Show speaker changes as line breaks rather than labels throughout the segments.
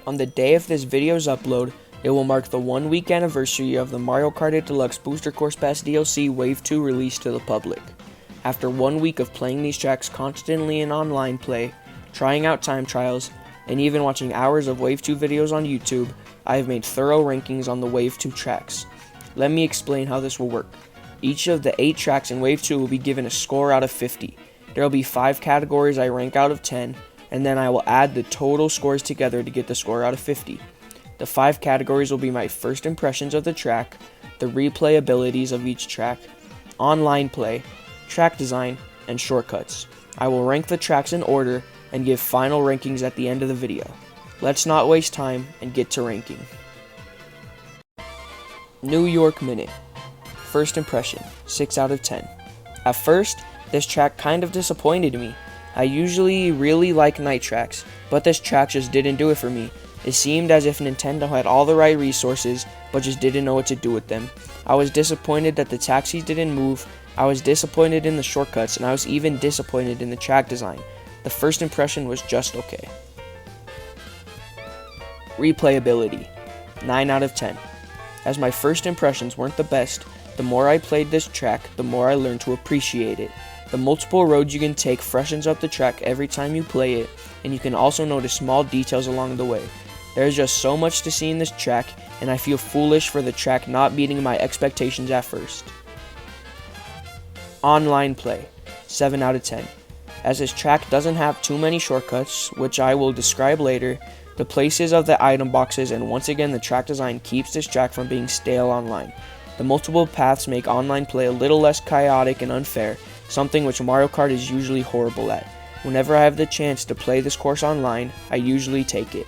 On the day of this video's upload, it will mark the 1-week anniversary of the Mario Kart Deluxe Booster Course Pass DLC Wave 2 release to the public. After 1 week of playing these tracks constantly in online play, trying out time trials, and even watching hours of Wave 2 videos on YouTube, I have made thorough rankings on the Wave 2 tracks. Let me explain how this will work. Each of the 8 tracks in Wave 2 will be given a score out of 50. There will be 5 categories I rank out of 10, and then I will add the total scores together to get the score out of 50. The 5 categories will be my first impressions of the track, the replay abilities of each track, online play, track design, and shortcuts. I will rank the tracks in order and give final rankings at the end of the video. Let's not waste time and get to ranking. New York Minute. First impression, 6 out of 10. At first, this track kind of disappointed me. I usually really like night tracks, but this track just didn't do it for me. It seemed as if Nintendo had all the right resources, but just didn't know what to do with them. I was disappointed that the taxis didn't move, I was disappointed in the shortcuts, and I was even disappointed in the track design. The first impression was just okay. Replayability, 9 out of 10. As my first impressions weren't the best, the more I played this track, the more I learned to appreciate it. The multiple roads you can take freshens up the track every time you play it, and you can also notice small details along the way. There is just so much to see in this track, and I feel foolish for the track not meeting my expectations at first. Online play, 7 out of 10. As this track doesn't have too many shortcuts, which I will describe later, the places of the item boxes, and once again the track design keeps this track from being stale online. The multiple paths make online play a little less chaotic and unfair, something which Mario Kart is usually horrible at. Whenever I have the chance to play this course online, I usually take it.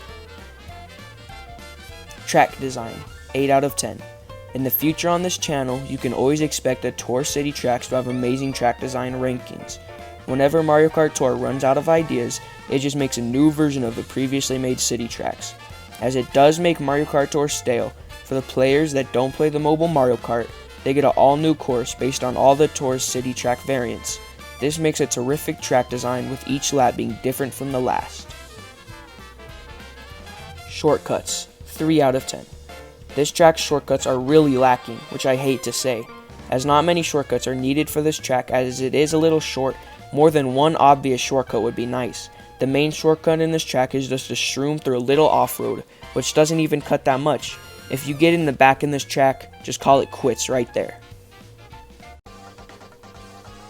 Track design, 8 out of 10. In the future on this channel, you can always expect that Tour City tracks to have amazing track design rankings. Whenever Mario Kart Tour runs out of ideas, it just makes a new version of the previously made city tracks. As it does make Mario Kart Tour stale, for the players that don't play the mobile Mario Kart, they get an all-new course based on all the Tour's city track variants. This makes a terrific track design with each lap being different from the last. Shortcuts, 3 out of 10. This track's shortcuts are really lacking, which I hate to say, as not many shortcuts are needed for this track as it is a little short. More than one obvious shortcut would be nice. The main shortcut in this track is just a shroom through a little off-road, which doesn't even cut that much. If you get in the back in this track, just call it quits right there.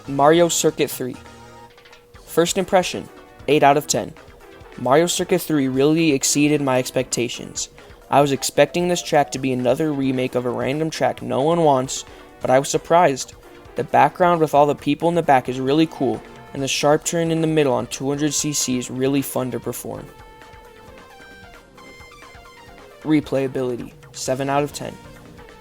Mario Circuit 3. First impression, 8 out of 10. Mario Circuit 3 really exceeded my expectations. I was expecting this track to be another remake of a random track no one wants, but I was surprised. The background with all the people in the back is really cool, and the sharp turn in the middle on 200cc is really fun to perform. Replayability, 7 out of 10.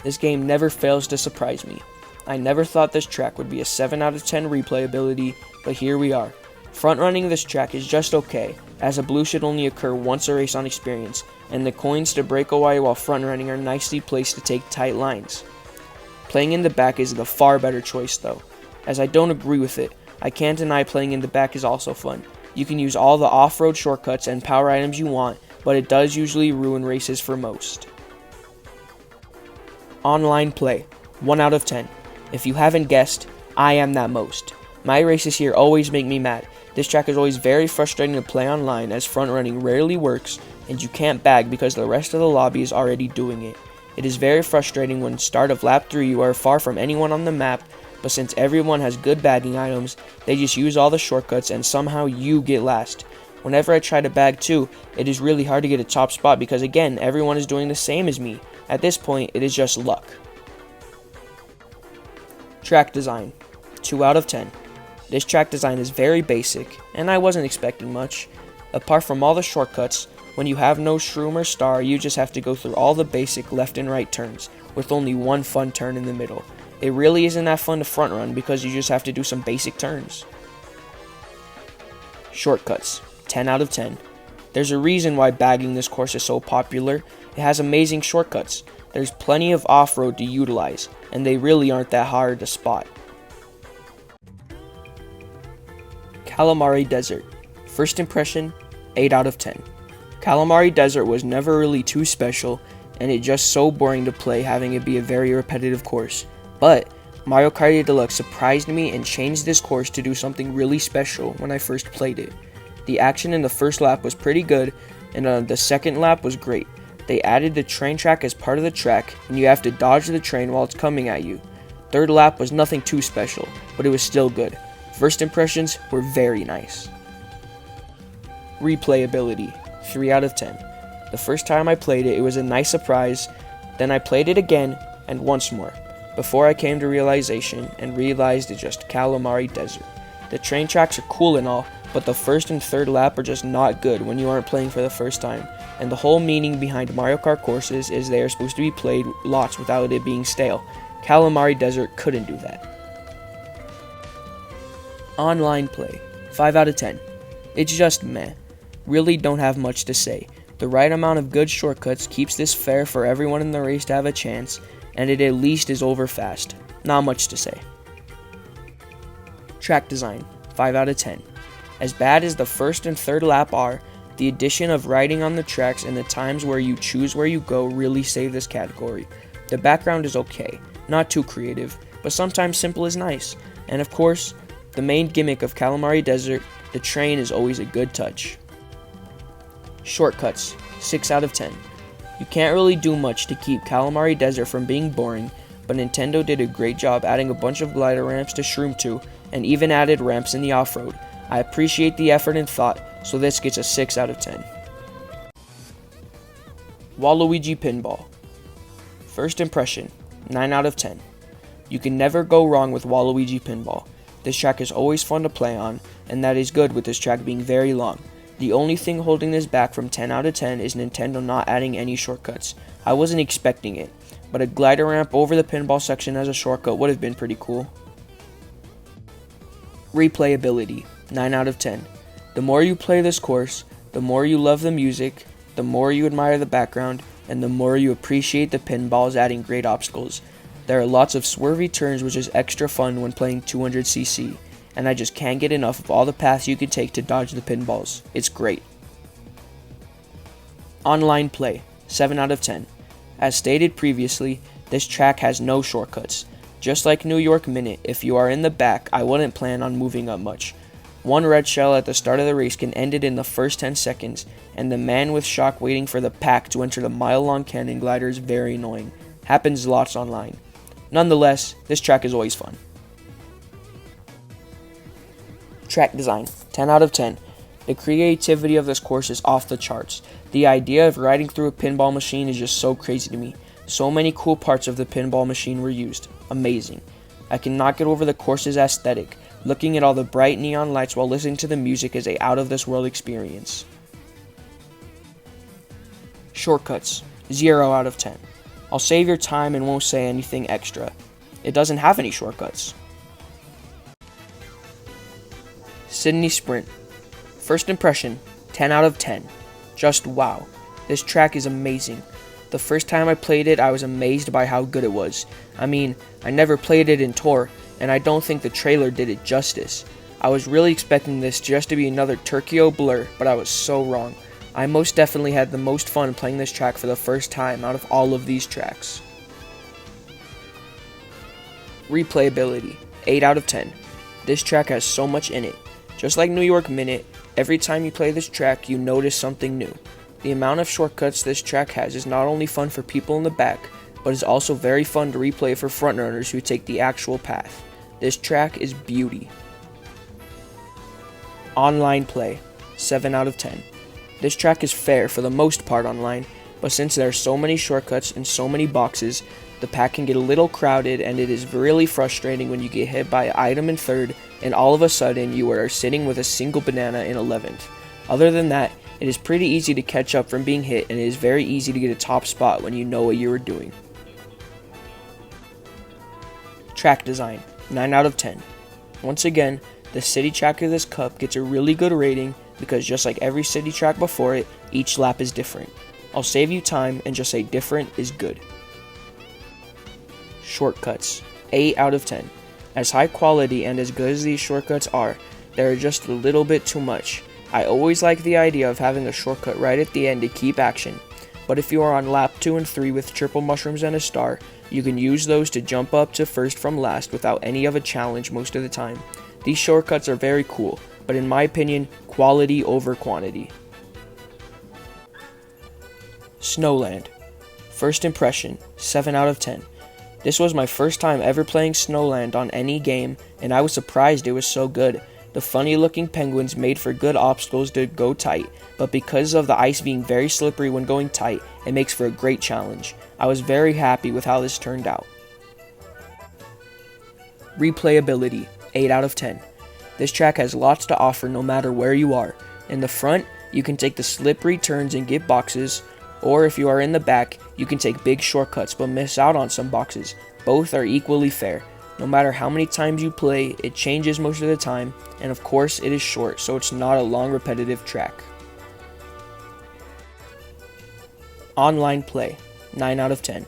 This game never fails to surprise me. I never thought this track would be a 7 out of 10 replayability, but here we are. Front-running this track is just okay, as a blue should only occur once a race on experience, and the coins to break away while front-running are nicely placed to take tight lines. Playing in the back is the far better choice though. As I don't agree with it, I can't deny playing in the back is also fun. You can use all the off-road shortcuts and power items you want, but it does usually ruin races for most. Online play, 1 out of 10. If you haven't guessed, I am that most. My races here always make me mad. This track is always very frustrating to play online as front running rarely works and you can't bag because the rest of the lobby is already doing it. It is very frustrating when start of lap 3 you are far from anyone on the map, but since everyone has good bagging items, they just use all the shortcuts and somehow you get last. Whenever I try to bag too, it is really hard to get a top spot because again, everyone is doing the same as me. At this point, it is just luck. Track design, 2 out of 10. This track design is very basic, and I wasn't expecting much. Apart from all the shortcuts, when you have no shroom or star, you just have to go through all the basic left and right turns, with only one fun turn in the middle. It really isn't that fun to front run because you just have to do some basic turns. Shortcuts, 10 out of 10. There's a reason why bagging this course is so popular. It has amazing shortcuts. There's plenty of off-road to utilize, and they really aren't that hard to spot. Calamari Desert. First impression, 8 out of 10. Calamari Desert was never really too special, and it's just so boring to play having it be a very repetitive course. But Mario Kart 8 Deluxe surprised me and changed this course to do something really special when I first played it. The action in the first lap was pretty good, and the second lap was great. They added the train track as part of the track, and you have to dodge the train while it's coming at you. Third lap was nothing too special, but it was still good. First impressions were very nice. Replayability, 3 out of 10. The first time I played it, it was a nice surprise. Then I played it again, and once more, before I came to realization and realized it's just Calamari Desert. The train tracks are cool and all, but the first and third lap are just not good when you aren't playing for the first time. And the whole meaning behind Mario Kart courses is they are supposed to be played lots without it being stale. Calamari Desert couldn't do that. Online play, 5 out of 10. It's just meh. Really don't have much to say. The right amount of good shortcuts keeps this fair for everyone in the race to have a chance, and it at least is over fast. Not much to say. Track design, 5 out of 10. As bad as the first and third lap are, the addition of riding on the tracks and the times where you choose where you go really save this category. The background is okay, not too creative, but sometimes simple is nice. And of course, the main gimmick of Calamari Desert, the train, is always a good touch. Shortcuts, 6 out of 10. You can't really do much to keep Calamari Desert from being boring, but Nintendo did a great job adding a bunch of glider ramps to Shroom 2, and even added ramps in the off-road. I appreciate the effort and thought, so this gets a 6 out of 10. Waluigi Pinball. First impression, 9 out of 10. You can never go wrong with Waluigi Pinball. This track is always fun to play on, and that is good with this track being very long. The only thing holding this back from 10 out of 10 is Nintendo not adding any shortcuts. I wasn't expecting it, but a glider ramp over the pinball section as a shortcut would have been pretty cool. Replayability, 9 out of 10. The more you play this course, the more you love the music, the more you admire the background, and the more you appreciate the pinballs adding great obstacles. There are lots of swervy turns, which is extra fun when playing 200cc, and I just can't get enough of all the paths you can take to dodge the pinballs. It's great. Online play, 7 out of 10. As stated previously, this track has no shortcuts. Just like New York Minute, if you are in the back, I wouldn't plan on moving up much. One red shell at the start of the race can end it in the first 10 seconds, and the man with shock waiting for the pack to enter the mile-long cannon glider is very annoying. Happens lots online. Nonetheless, this track is always fun. Track design, 10 out of 10. The creativity of this course is off the charts. The idea of riding through a pinball machine is just so crazy to me. So many cool parts of the pinball machine were used. Amazing. I cannot get over the course's aesthetic. Looking at all the bright neon lights while listening to the music is a out-of-this-world experience. Shortcuts, 0 out of 10. I'll save your time and won't say anything extra. It doesn't have any shortcuts. Sydney Sprint. First impression, 10 out of 10. Just wow. This track is amazing. The first time I played it, I was amazed by how good it was. I mean, I never played it in Tour, and I don't think the trailer did it justice. I was really expecting this just to be another Turkey-O Blur, but I was so wrong. I most definitely had the most fun playing this track for the first time out of all of these tracks. Replayability, 8 out of 10. This track has so much in it. Just like New York Minute, every time you play this track, you notice something new. The amount of shortcuts this track has is not only fun for people in the back, but is also very fun to replay for frontrunners who take the actual path. This track is beauty. Online play, 7 out of 10. This track is fair for the most part online, but since there are so many shortcuts and so many boxes, the pack can get a little crowded, and it is really frustrating when you get hit by an item in third and all of a sudden you are sitting with a single banana in 11th. Other than that, it is pretty easy to catch up from being hit, and it is very easy to get a top spot when you know what you are doing. Track design, 9 out of 10. Once again, the city track of this cup gets a really good rating because just like every city track before it, each lap is different. I'll save you time and just say different is good. Shortcuts, 8 out of 10. As high quality and as good as these shortcuts are, they are just a little bit too much. I always like the idea of having a shortcut right at the end to keep action, but if you are on lap 2 and 3 with triple mushrooms and a star, you can use those to jump up to first from last without any of a challenge most of the time. These shortcuts are very cool, but in my opinion, quality over quantity. Snowland. First impression, 7 out of 10. This was my first time ever playing Snowland on any game, and I was surprised it was so good. The funny looking penguins made for good obstacles to go tight, but because of the ice being very slippery when going tight, it makes for a great challenge. I was very happy with how this turned out. Replayability, 8 out of 10. This track has lots to offer no matter where you are. In the front, you can take the slippery turns and get boxes, or if you are in the back, you can take big shortcuts but miss out on some boxes. Both are equally fair. No matter how many times you play, it changes most of the time, and of course it is short, so it's not a long repetitive track. Online play, 9 out of 10.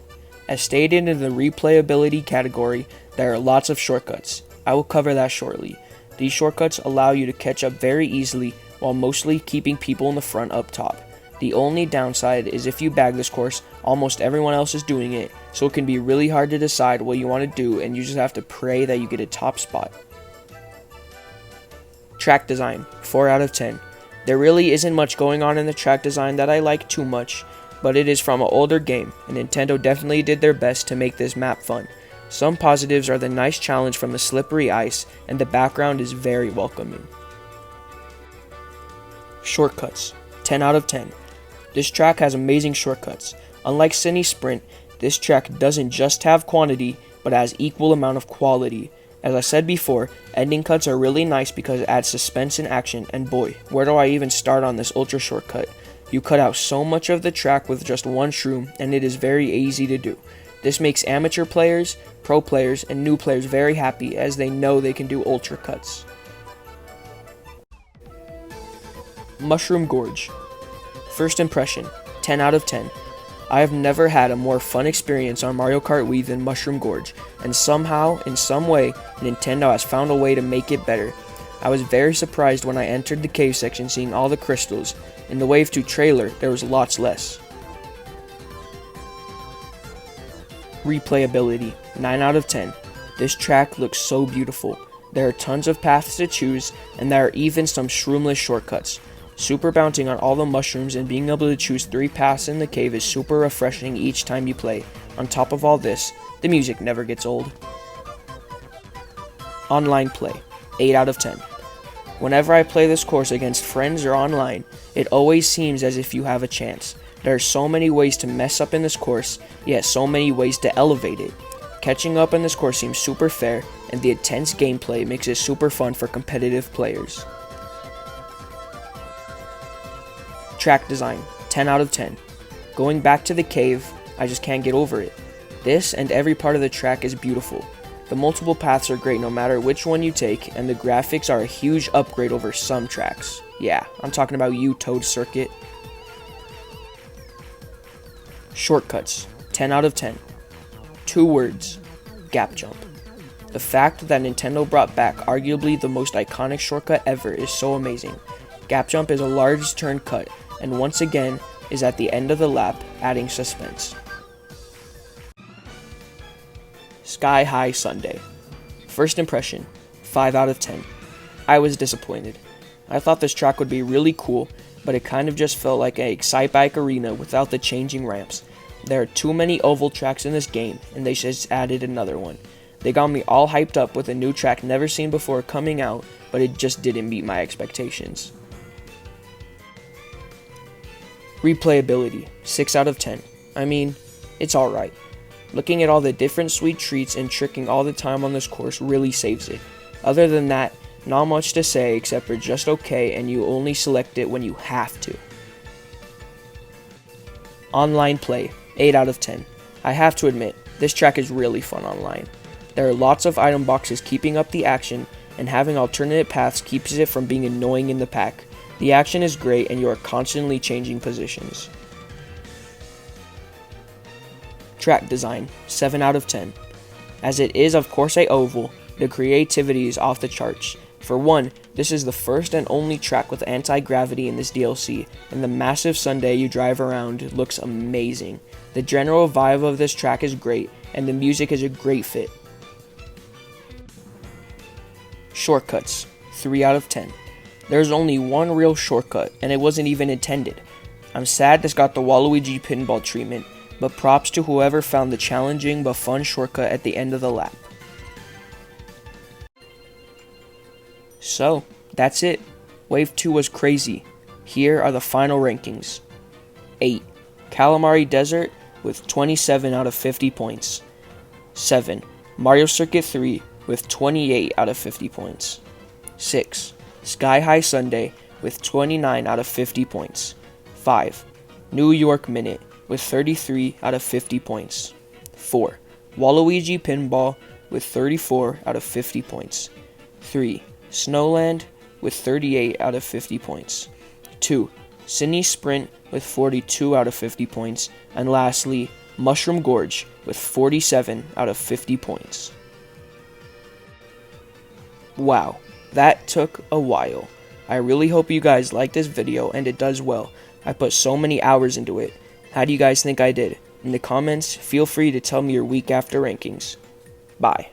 As stated in the replayability category, there are lots of shortcuts. I will cover that shortly. These shortcuts allow you to catch up very easily while mostly keeping people in the front up top. The only downside is if you bag this course, almost everyone else is doing it, so it can be really hard to decide what you want to do and you just have to pray that you get a top spot. Track design, 4 out of 10. There really isn't much going on in the track design that I like too much, but it is from an older game, and Nintendo definitely did their best to make this map fun. Some positives are the nice challenge from the slippery ice, and the background is very welcoming. Shortcuts, 10 out of 10. This track has amazing shortcuts. Unlike Cine Sprint, this track doesn't just have quantity, but has equal amount of quality. As I said before, ending cuts are really nice because it adds suspense and action, and boy, where do I even start on this ultra shortcut? You cut out so much of the track with just one shroom, and it is very easy to do. This makes amateur players, pro players, and new players very happy as they know they can do ultra cuts. Mushroom Gorge. First impression, 10 out of 10. I have never had a more fun experience on Mario Kart Wii than Mushroom Gorge, and somehow, in some way, Nintendo has found a way to make it better. I was very surprised when I entered the cave section seeing all the crystals. In the Wave 2 trailer, there was lots less. Replayability, 9 out of 10. This track looks so beautiful. There are tons of paths to choose, and there are even some shroomless shortcuts. Super bouncing on all the mushrooms and being able to choose 3 paths in the cave is super refreshing each time you play. On top of all this, the music never gets old. Online play, 8 out of 10. Whenever I play this course against friends or online, it always seems as if you have a chance. There are so many ways to mess up in this course, yet so many ways to elevate it. Catching up in this course seems super fair, and the intense gameplay makes it super fun for competitive players. Track design, 10 out of 10. Going back to the cave, I just can't get over it. This and every part of the track is beautiful. The multiple paths are great no matter which one you take, and the graphics are a huge upgrade over some tracks. Yeah, I'm talking about Toad Circuit. Shortcuts, 10 out of 10. 2 words, gap jump. The fact that Nintendo brought back arguably the most iconic shortcut ever is so amazing. Gap jump is a large turn cut, and once again is at the end of the lap, adding suspense. Sky High Sunday. First impression, 5 out of 10. I was disappointed. I thought this track would be really cool, but it kind of just felt like a Excitebike arena without the changing ramps. There are too many oval tracks in this game, and they just added another one. They got me all hyped up with a new track never seen before coming out, but it just didn't meet my expectations. Replayability, 6 out of 10. I mean, it's alright. Looking at all the different sweet treats and tricking all the time on this course really saves it. Other than that, not much to say except for just okay, and you only select it when you have to. Online play, 8 out of 10. I have to admit, this track is really fun online. There are lots of item boxes keeping up the action, and having alternate paths keeps it from being annoying in the pack. The action is great and you are constantly changing positions. Track design, 7 out of 10. As it is of course a oval, the creativity is off the charts. For one, this is the first and only track with anti-gravity in this DLC, and the massive Sundae you drive around looks amazing. The general vibe of this track is great, and the music is a great fit. Shortcuts, 3 out of 10. There's only one real shortcut, and it wasn't even intended. I'm sad this got the Waluigi pinball treatment, but props to whoever found the challenging but fun shortcut at the end of the lap. So, that's it. Wave 2 was crazy. Here are the final rankings. 8. Calamari Desert with 27 out of 50 points. 7. Mario Circuit 3 with 28 out of 50 points. 6. Sky High Sundae with 29 out of 50 points. 5. New York Minute with 33 out of 50 points. 4. Waluigi Pinball with 34 out of 50 points. 3. Snowland with 38 out of 50 points. 2. Cine Sprint with 42 out of 50 points. And lastly, Mushroom Gorge with 47 out of 50 points. Wow, that took a while. I really hope you guys like this video and it does well. I put so many hours into it. How do you guys think I did? In the comments, feel free to tell me your week after rankings. Bye.